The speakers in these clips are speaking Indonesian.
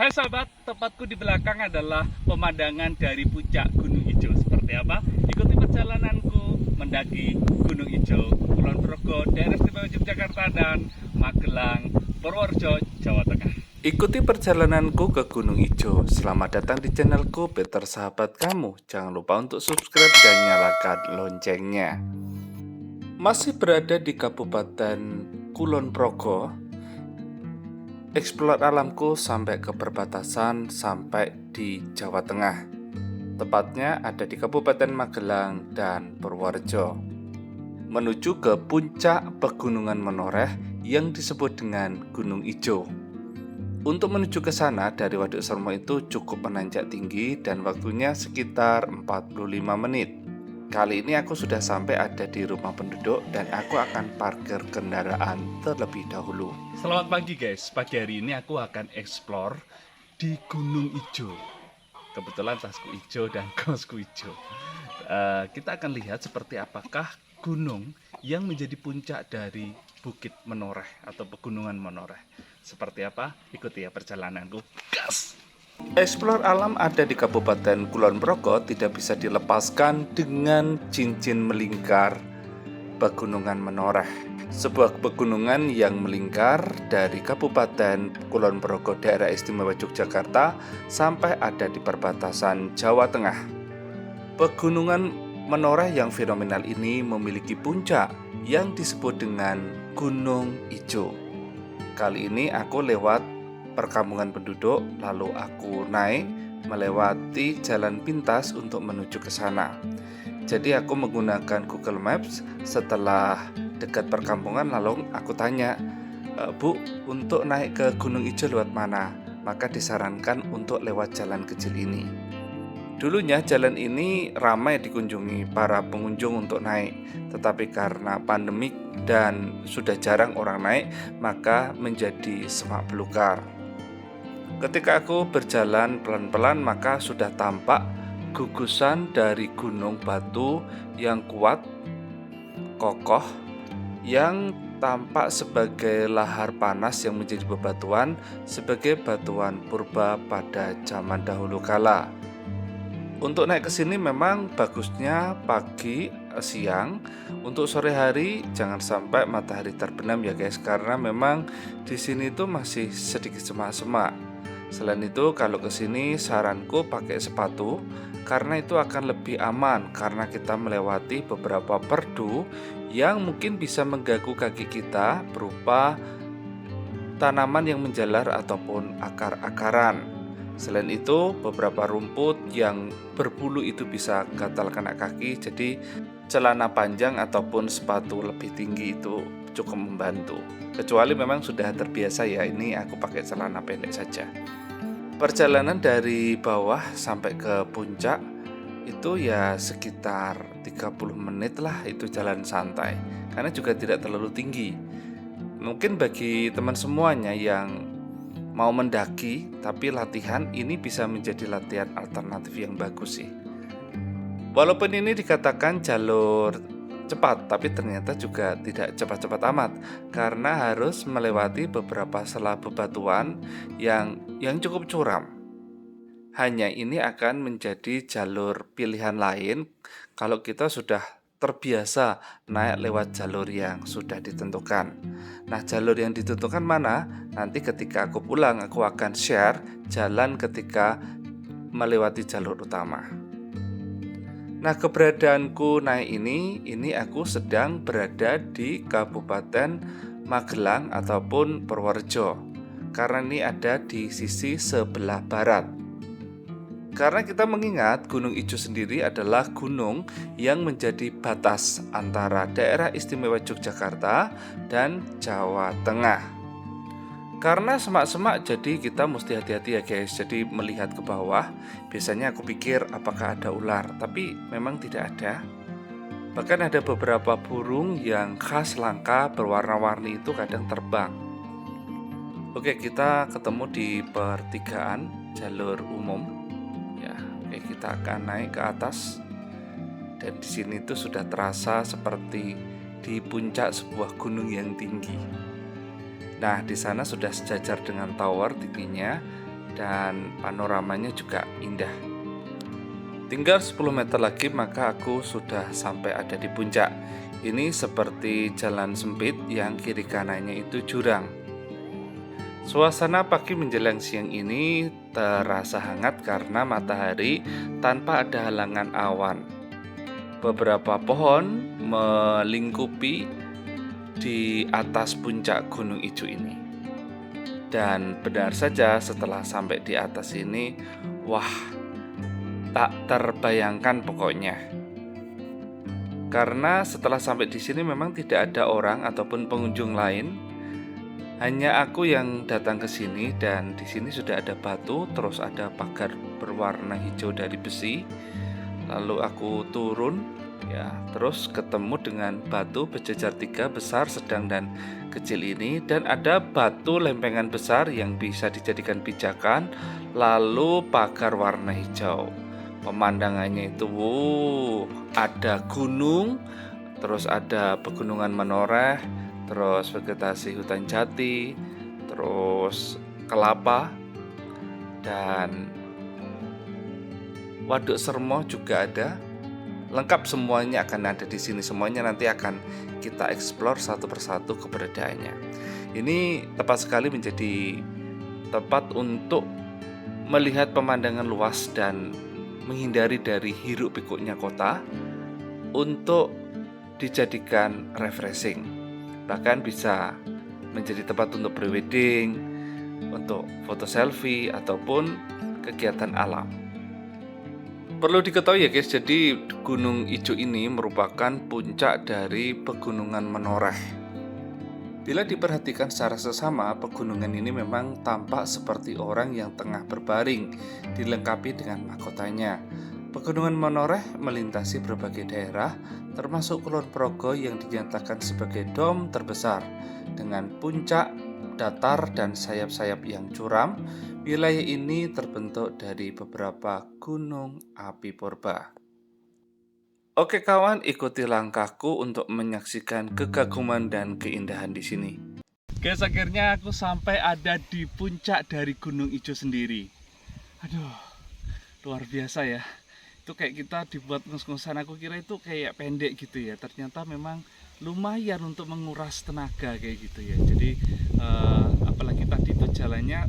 Hai sahabat, tepatku di belakang adalah pemandangan dari puncak Gunung Ijo. Seperti apa? Ikuti perjalananku mendaki Gunung Ijo, Kulon Progo, daerah istimewa Yogyakarta, dan Magelang, Purworejo, Jawa Tengah. Ikuti perjalananku ke Gunung Ijo. Selamat datang di channelku Peter Sahabat Kamu. Jangan lupa untuk subscribe dan nyalakan loncengnya. Masih berada di Kabupaten Kulon Progo, eksplor alamku sampai ke perbatasan sampai di Jawa Tengah. Tepatnya ada di Kabupaten Magelang dan Purworejo. Menuju ke puncak Pegunungan Menoreh yang disebut dengan Gunung Ijo. Untuk menuju ke sana dari Waduk Sormo itu cukup menanjak tinggi dan waktunya sekitar 45 menit. Kali ini aku sudah sampai ada di rumah penduduk dan aku akan parkir kendaraan terlebih dahulu. Selamat pagi guys, pagi hari ini aku akan explore di Gunung Ijo. Kebetulan tasku hijau dan kaosku hijau. Kita akan lihat seperti apakah gunung yang menjadi puncak dari Bukit Menoreh atau Pegunungan Menoreh. Seperti apa? Ikuti ya perjalananku. Gas! Eksplor alam ada di Kabupaten Kulon Progo tidak bisa dilepaskan dengan cincin melingkar Pegunungan Menoreh. Sebuah pegunungan yang melingkar dari Kabupaten Kulon Progo daerah istimewa Yogyakarta sampai ada di perbatasan Jawa Tengah. Pegunungan Menoreh yang fenomenal ini memiliki puncak yang disebut dengan Gunung Ijo. Kali ini aku lewat perkampungan penduduk, lalu aku naik melewati jalan pintas untuk menuju ke sana. Jadi aku menggunakan Google Maps. Setelah dekat perkampungan lalu aku tanya, Bu, untuk naik ke Gunung Ijo lewat mana? Maka disarankan untuk lewat jalan kecil ini. Dulunya jalan ini ramai dikunjungi para pengunjung untuk naik, tetapi karena pandemik dan sudah jarang orang naik, maka menjadi semak belukar. Ketika aku berjalan pelan-pelan maka sudah tampak gugusan dari gunung batu yang kuat, kokoh, yang tampak sebagai lahar panas yang menjadi bebatuan sebagai batuan purba pada zaman dahulu kala. Untuk naik ke sini memang bagusnya pagi, siang. Untuk sore hari jangan sampai matahari terbenam ya guys, karena memang di sini tuh masih sedikit semak-semak. Selain itu, kalau ke sini saranku pakai sepatu karena itu akan lebih aman karena kita melewati beberapa perdu yang mungkin bisa mengganggu kaki kita berupa tanaman yang menjalar ataupun akar-akaran. Selain itu, beberapa rumput yang berbulu itu bisa gatal kena kaki, jadi celana panjang ataupun sepatu lebih tinggi itu cukup membantu. Kecuali memang sudah terbiasa ya, ini aku pakai celana pendek saja. Perjalanan dari bawah sampai ke puncak itu ya sekitar 30 menit lah, itu jalan santai karena juga tidak terlalu tinggi. Mungkin bagi teman semuanya yang mau mendaki tapi latihan, ini bisa menjadi latihan alternatif yang bagus sih. Walaupun ini dikatakan jalur cepat, tapi ternyata juga tidak cepat-cepat amat karena harus melewati beberapa selah bebatuan yang cukup curam. Hanya ini akan menjadi jalur pilihan lain kalau kita sudah terbiasa naik lewat jalur yang sudah ditentukan. Nah, jalur yang ditentukan mana? Nanti ketika aku pulang aku akan share jalan ketika melewati jalur utama. Nah, keberadaanku naik ini aku sedang berada di Kabupaten Magelang ataupun Purworejo, karena ini ada di sisi sebelah barat. Karena kita mengingat Gunung Ijo sendiri adalah gunung yang menjadi batas antara daerah istimewa Yogyakarta dan Jawa Tengah. Karena semak-semak jadi kita mesti hati-hati ya guys. Jadi melihat ke bawah biasanya aku pikir apakah ada ular, tapi memang tidak ada. Bahkan ada beberapa burung yang khas langka berwarna-warni itu kadang terbang. Oke, kita ketemu di pertigaan jalur umum ya. Oke, kita akan naik ke atas. Dan di sini tuh sudah terasa seperti di puncak sebuah gunung yang tinggi. Nah, di sana sudah sejajar dengan tower tingginya dan panoramanya juga indah. Tinggal 10 meter lagi maka aku sudah sampai ada di puncak. Ini seperti jalan sempit yang kiri kanannya itu jurang. Suasana pagi menjelang siang ini terasa hangat karena matahari tanpa ada halangan awan. Beberapa pohon melingkupi di atas puncak Gunung Ijo ini. Dan benar saja setelah sampai di atas ini, wah, tak terbayangkan pokoknya. Karena setelah sampai di sini memang tidak ada orang ataupun pengunjung lain. Hanya aku yang datang ke sini dan di sini sudah ada batu, terus ada pagar berwarna hijau dari besi. Lalu aku turun, ya, terus ketemu dengan batu berjejer 3 besar, sedang dan kecil ini, dan ada batu lempengan besar yang bisa dijadikan pijakan, lalu pagar warna hijau. Pemandangannya itu, ada gunung, terus ada pegunungan menoreh, terus vegetasi hutan jati, terus kelapa, dan waduk sermo juga ada. Lengkap semuanya akan ada di sini. Semuanya nanti akan kita eksplor satu persatu keberadaannya. Ini tepat sekali menjadi tempat untuk melihat pemandangan luas dan menghindari dari hiruk pikuknya kota untuk dijadikan refreshing. Bahkan bisa menjadi tempat untuk prewedding, untuk foto selfie, ataupun kegiatan alam. Perlu diketahui ya guys, jadi Gunung Ijo ini merupakan puncak dari pegunungan menoreh. Bila diperhatikan secara sesama, pegunungan ini memang tampak seperti orang yang tengah berbaring, dilengkapi dengan mahkotanya. Pegunungan menoreh melintasi berbagai daerah, termasuk Kulon Progo yang dinyatakan sebagai dom terbesar. Dengan puncak, datar, dan sayap-sayap yang curam, wilayah ini terbentuk dari beberapa gunung api purba. Oke kawan, ikuti langkahku untuk menyaksikan kegaguman dan keindahan di sini. Guys, akhirnya aku sampai ada di puncak dari Gunung Ijo sendiri. Aduh, luar biasa ya. Itu kayak kita dibuat ngus-ngusan, aku kira itu kayak pendek gitu ya. Ternyata memang lumayan untuk menguras tenaga kayak gitu ya. Jadi apalagi tadi itu jalannya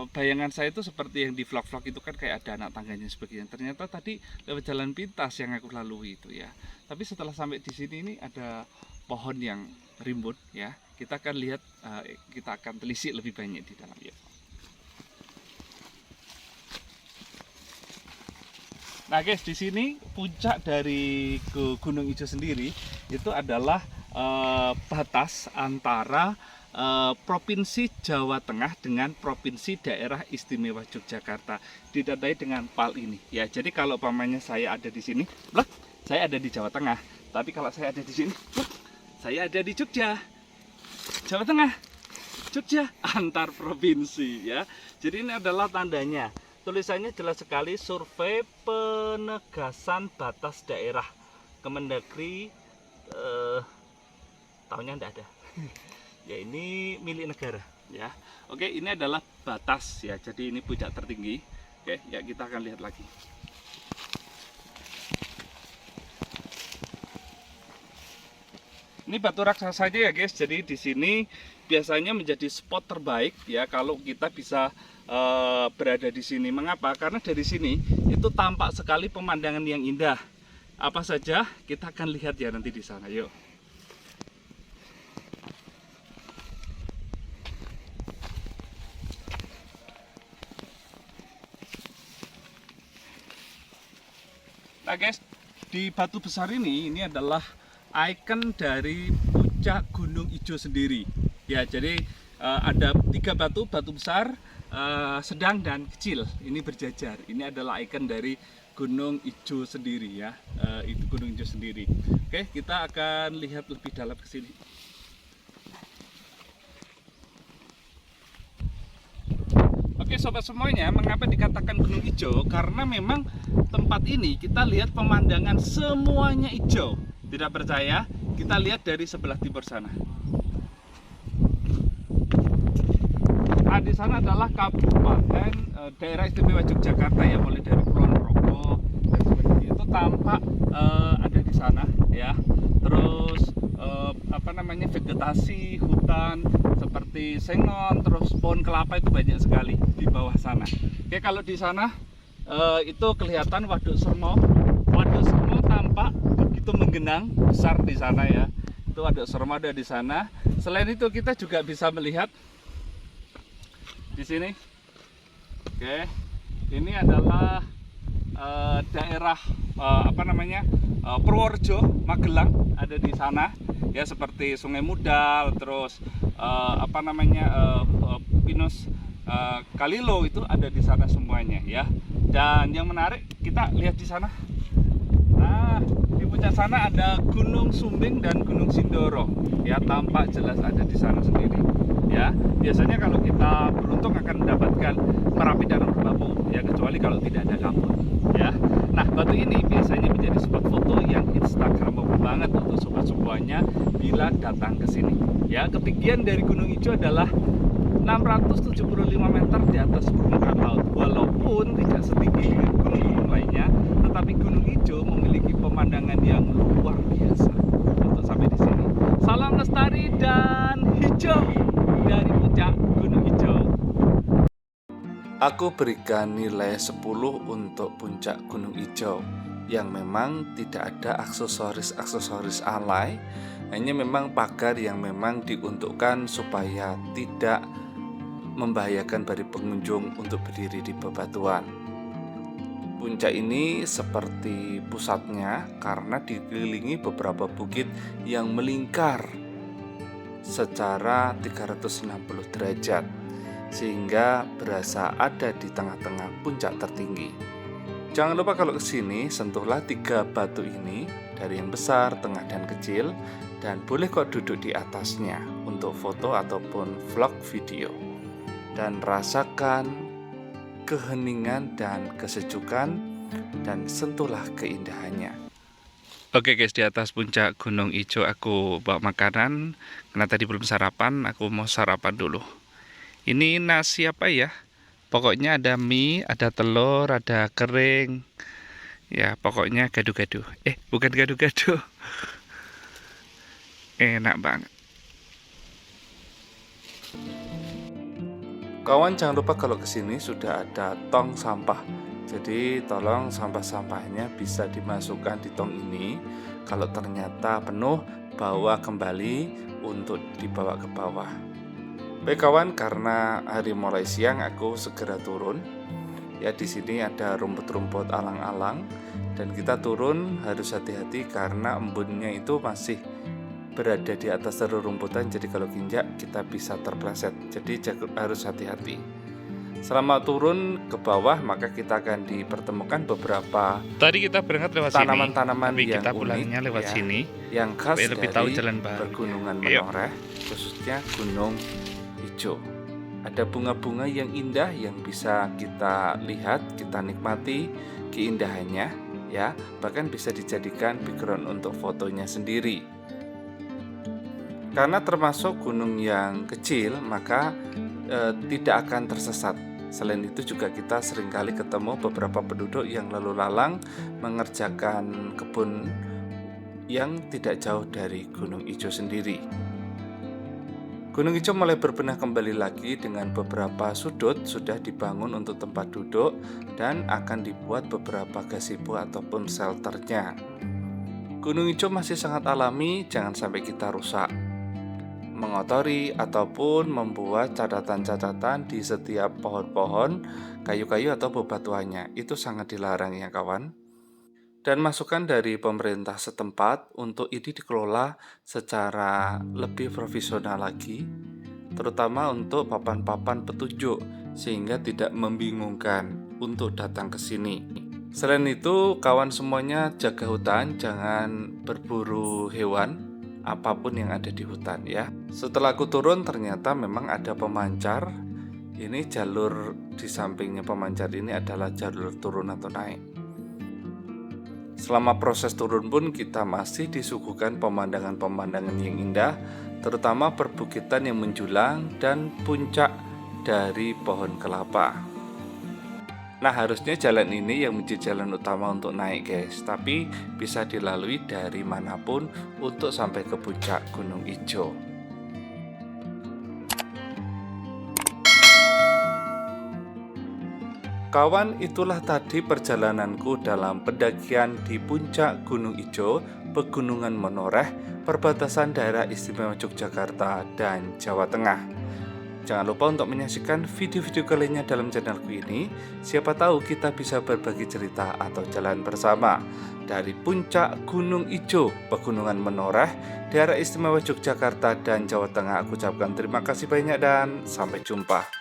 bayangan saya itu seperti yang di vlog-vlog itu kan kayak ada anak tangganya sebagainya. Ternyata tadi lewat jalan pintas yang aku lalui itu ya. Tapi setelah sampai di sini ini ada pohon yang rimbun ya. Kita akan lihat, kita akan telisik lebih banyak di dalam ya. Nah guys, di sini puncak dari Gunung Ijo sendiri itu adalah batas antara Provinsi Jawa Tengah dengan Provinsi Daerah Istimewa Yogyakarta, ditandai dengan pal ini. Ya, jadi kalau pamannya saya ada di sini, saya ada di Jawa Tengah. Tapi kalau saya ada di sini, saya ada di Jogja, Jawa Tengah, Jogja, antar provinsi ya. Jadi ini adalah tandanya. Tulisannya jelas sekali, survei penegasan batas daerah Kemendagri, tahunnya tidak ada. Ya, ini milik negara ya. Oke, ini adalah batas ya. Jadi ini puncak tertinggi. Oke, ya kita akan lihat lagi. Ini batu raksasanya ya guys. Jadi di sini biasanya menjadi spot terbaik ya kalau kita bisa berada di sini. Mengapa? Karena dari sini itu tampak sekali pemandangan yang indah. Apa saja kita akan lihat ya nanti di sana. Yuk. Nah guys, di batu besar ini adalah ikon dari puncak Gunung Ijo sendiri. Ya, jadi ada 3 batu besar, sedang dan kecil. Ini berjajar. Ini adalah ikon dari Gunung Ijo sendiri ya. Itu Gunung Ijo sendiri. Oke, kita akan lihat lebih dalam ke sini. Oke sobat semuanya, mengapa dikatakan Gunung Ijo? Karena memang tempat ini kita lihat pemandangan semuanya hijau. Tidak percaya? Kita lihat dari sebelah timur sana. Nah, di di sana adalah Kabupaten Daerah Istimewa Yogyakarta ya, mulai dari Kulon Progo dan sebagainya itu tampak ada di sana ya. Terus vegetasi hutan seperti sengon, terus pohon kelapa itu banyak sekali di bawah sana. Oke, kalau di sana itu kelihatan Waduk Sermo. Waduk Sermo tampak begitu menggenang besar di sana ya. Itu Waduk Sermo ada di sana. Selain itu kita juga bisa melihat di sini. Oke, ini adalah daerah Purworejo, Magelang ada di sana ya, seperti Sungai Mudal, terus Pinus Kalilo itu ada di sana semuanya ya. Dan yang menarik kita lihat di sana. Nah, di puncak sana ada Gunung Sumbing dan Gunung Sindoro ya, tampak jelas ada di sana sendiri ya. Biasanya kalau kita beruntung akan mendapatkan Merapi dan Merbabu ya, kecuali kalau tidak ada kabut ya. Nah, batu ini biasanya menjadi spot foto yang instagramable banget untuk sobat semuanya bila datang ke sini ya. Ketinggian dari Gunung Ijo adalah 675 meter di atas permukaan laut. Walaupun tidak setinggi gunung-gunung lainnya, tetapi Gunung Ijo memiliki pemandangan yang luar biasa untuk sampai di sini. Salam lestari dan hijau dari puncak Gunung Ijo. Aku berikan nilai 10 untuk puncak Gunung Ijo yang memang tidak ada aksesoris alay, hanya memang pagar yang memang diuntukkan supaya tidak membahayakan bagi pengunjung untuk berdiri di bebatuan. Puncak ini seperti pusatnya karena dikelilingi beberapa bukit yang melingkar secara 360 derajat, sehingga berasa ada di tengah-tengah puncak tertinggi. Jangan lupa kalau kesini sentuhlah 3 batu ini, dari yang besar, tengah, dan kecil, dan boleh kok duduk di atasnya untuk foto ataupun vlog video, dan rasakan keheningan dan kesejukan, dan sentuhlah keindahannya. Oke guys, di atas puncak Gunung Ijo aku bawa makanan karena tadi belum sarapan, aku mau sarapan dulu. Ini nasi apa ya? Pokoknya ada mie, ada telur, ada kering. Ya, pokoknya gado-gado. Bukan gado-gado. Enak banget. Kawan, jangan lupa kalau kesini sudah ada tong sampah. Jadi tolong sampah-sampahnya bisa dimasukkan di tong ini. Kalau ternyata penuh, bawa kembali untuk dibawa ke bawah. Baik kawan, karena hari mulai siang aku segera turun. Ya, di sini ada rumput-rumput alang-alang dan kita turun harus hati-hati karena embunnya itu masih berada di atas rerumputan, jadi kalau injak kita bisa terpleset. Jadi harus hati-hati. Selama turun ke bawah maka kita akan dipertemukan beberapa tadi kita berangkat lewat tanaman-tanaman sini, yang kita unik lewat ya, sini yang khas lebih dari tahu jalan baru. Pegunungan Menoreh, khususnya Gunung Ijo. Ada bunga-bunga yang indah yang bisa kita lihat, kita nikmati keindahannya ya, bahkan bisa dijadikan background untuk fotonya sendiri. Karena termasuk gunung yang kecil, maka tidak akan tersesat. Selain itu juga kita seringkali ketemu beberapa penduduk yang lalu lalang mengerjakan kebun yang tidak jauh dari Gunung Ijo sendiri. Gunung Ijo mulai berbenah kembali lagi dengan beberapa sudut sudah dibangun untuk tempat duduk dan akan dibuat beberapa gazebo ataupun shelternya. Gunung Ijo masih sangat alami, jangan sampai kita rusak, mengotori ataupun membuat catatan-catatan di setiap pohon-pohon, kayu-kayu atau bebatuannya. Itu sangat dilarang ya kawan. Dan masukan dari pemerintah setempat untuk ini dikelola secara lebih profesional lagi, terutama untuk papan-papan petunjuk sehingga tidak membingungkan untuk datang ke sini. Selain itu, kawan semuanya jaga hutan, jangan berburu hewan apapun yang ada di hutan ya. Setelah aku turun ternyata memang ada pemancar. Ini jalur di sampingnya pemancar ini adalah jalur turun atau naik. Selama proses turun pun kita masih disuguhkan pemandangan-pemandangan yang indah, terutama perbukitan yang menjulang dan puncak dari pohon kelapa. Nah, harusnya jalan ini yang menjadi jalan utama untuk naik guys, tapi bisa dilalui dari manapun untuk sampai ke puncak Gunung Ijo. Kawan, itulah tadi perjalananku dalam pendakian di puncak Gunung Ijo, Pegunungan Menoreh, perbatasan daerah istimewa Yogyakarta dan Jawa Tengah. Jangan lupa untuk menyaksikan video-video lainnya dalam channelku ini. Siapa tahu kita bisa berbagi cerita atau jalan bersama. Dari puncak Gunung Ijo, Pegunungan Menoreh, daerah istimewa Yogyakarta dan Jawa Tengah, aku ucapkan terima kasih banyak dan sampai jumpa.